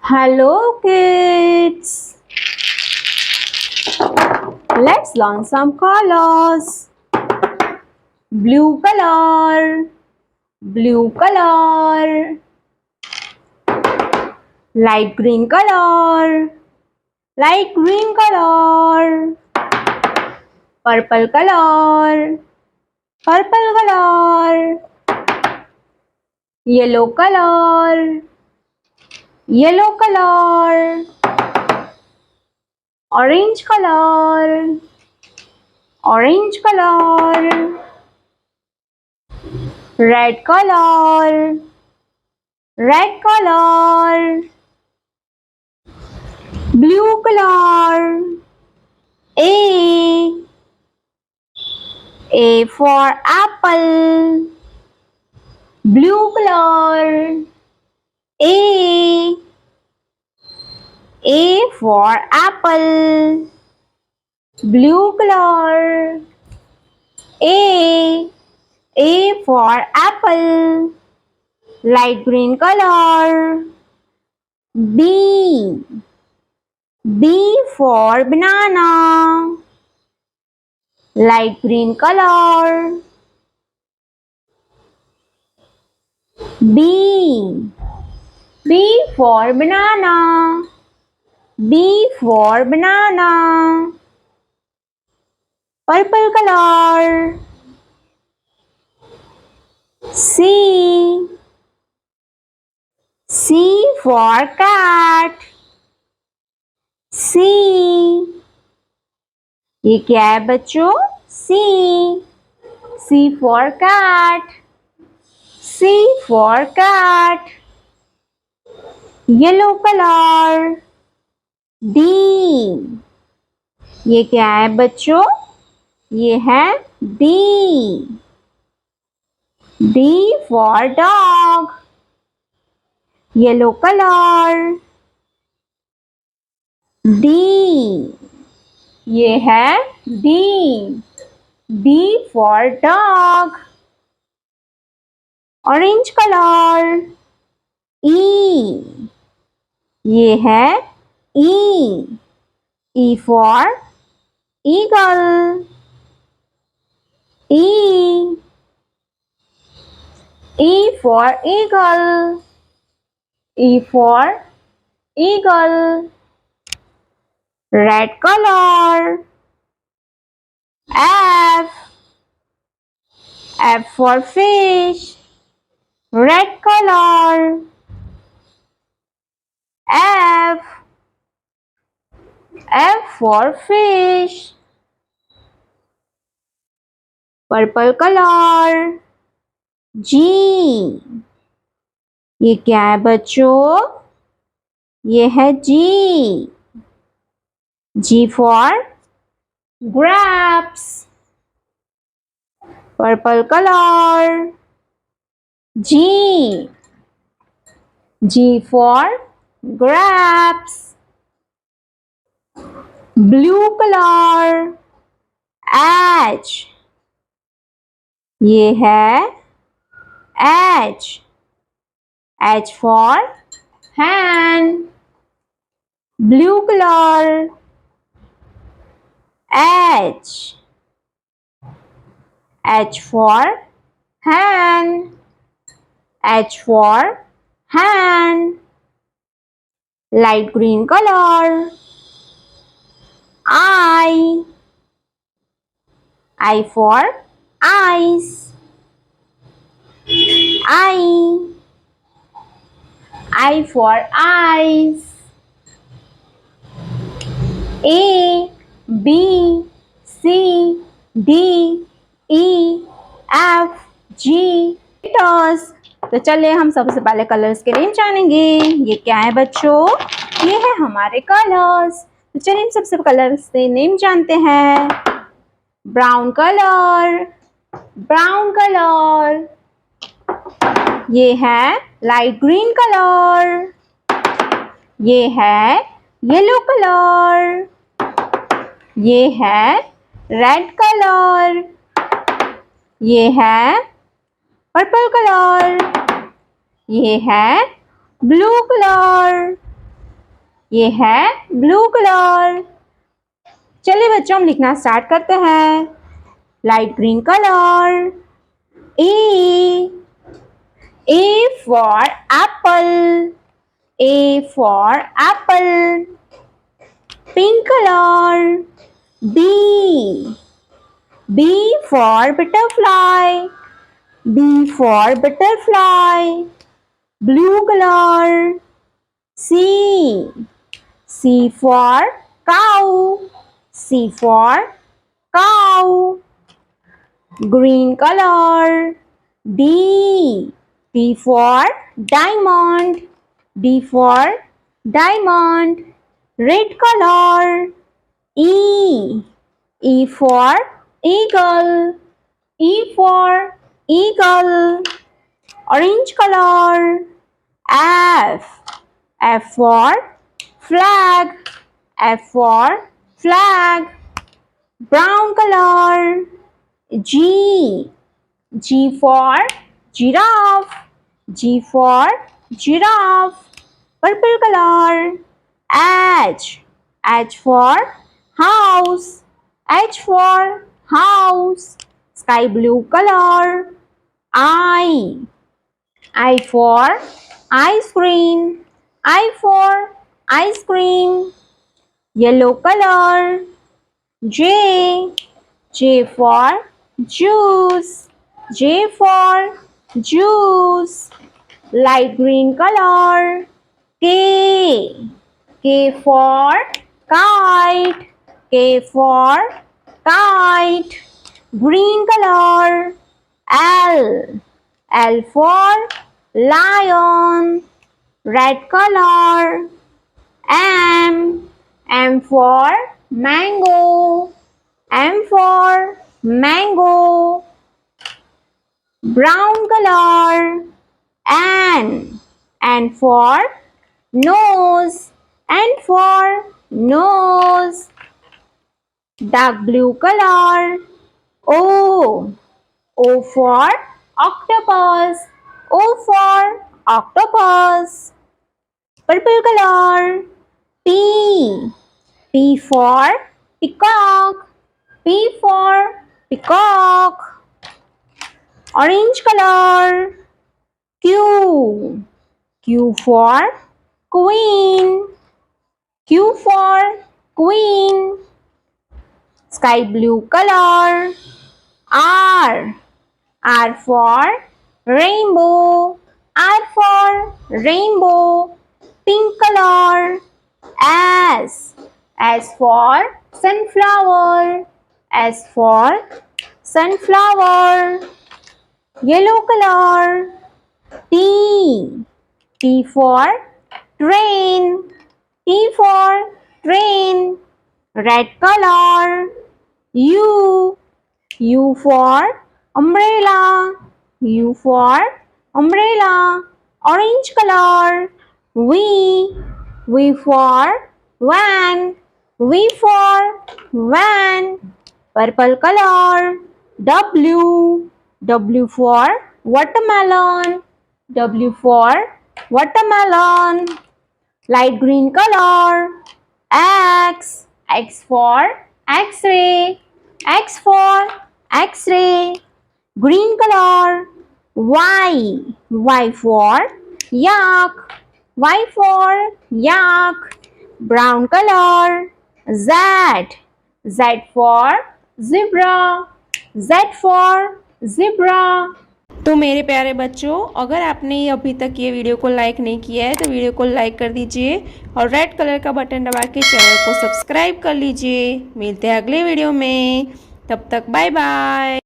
Hello kids, let's learn some colors. Blue color, blue color. Light green color, light green color. Purple color, purple color. Yellow color, yellow color. Orange color, orange color. Red color, red color. Blue color. A. A for apple. Blue color. A. A for apple. Blue color. A. A for apple. Light green color. B. B for banana. Light green color. B. B for banana. B for banana. Purple color. C. C for cat. C. ये क्या है बच्चों? C. C for cat. C for cat. Yellow color. D. ये क्या है बच्चों? ये है D. D for dog. Yellow color. D. ये है D. D for dog. Orange color. E. ये है E. E for eagle. E. E for eagle. E for eagle. Red color. F. F for fish. Red color. F. F for fish. Purple color. G. ये क्या है बच्चों? ये है G. G for grapes. Purple color. G. G for grapes. Blue color. H. ये है H. H for hen. Blue color. H. H for hen. H for hen. Light green color. I. I for eyes. I for eyes. A, B, C, D, E, F, G, letters. तो चलिए हम सबसे पहले colours के name जानेंगे. ये क्या है बच्चों? ये है हमारे कलर्स. तो चलिए हम सबसे कलर्स के नेम जानते हैं. Brown colour. Brown colour. ये है लाइट ग्रीन कलर. ये है येलो कलर. ये है रेड कलर. ये है पर्पल कलर. ये है ब्लू कलर. ये है ब्लू कलर। चलिए बच्चों हम लिखना स्टार्ट करते हैं। Light green colour. A for apple. A for apple. Pink color. B. B for butterfly. B for butterfly. Blue color. C. C for cow. C for cow. Green color. D. D for diamond. D for diamond. Red color. E. E for eagle. E for eagle. Orange color. F. F for flag. F for flag. Brown color. G. G for giraffe. G for giraffe. Purple color. H. H for house. H for house. Sky blue color. I. I for ice cream. I for ice cream. Yellow color. J. J for juice. J for juice. Light green color. K. K for kite. K for kite. Green color. L. L for lion. Red color. M. M for mango. M for mango. Brown color. N. N for nose. N for nose. Dark blue color. O. O for octopus. O for octopus. Purple color. P. P for peacock. P for peacock. Orange color. Q. Q for queen. Q for queen. Sky blue color. R. R for rainbow. R for rainbow. Pink color. S. S for sunflower. S for sunflower. Yellow color. T. T for train. T for train. Red color. U. U for umbrella. U for umbrella. Orange color. V. V for van. V for van. Purple color. W. W for watermelon. W for watermelon. Light green color. X. X for X-ray. X for X-ray. Green color. Y. Y for yak. Y for yak. Brown color. Z. Z for zebra. Z for zebra. तो मेरे प्यारे बच्चों, अगर आपने अभी तक ये video को लाइक नहीं किया है तो वीडियो को लाइक कर दीजिए और रेड कलर का बटन दबा के चैनल को सब्सक्राइब कर लीजिए। मिलते हैं अगले वीडियो में, तब तक बाय बाय।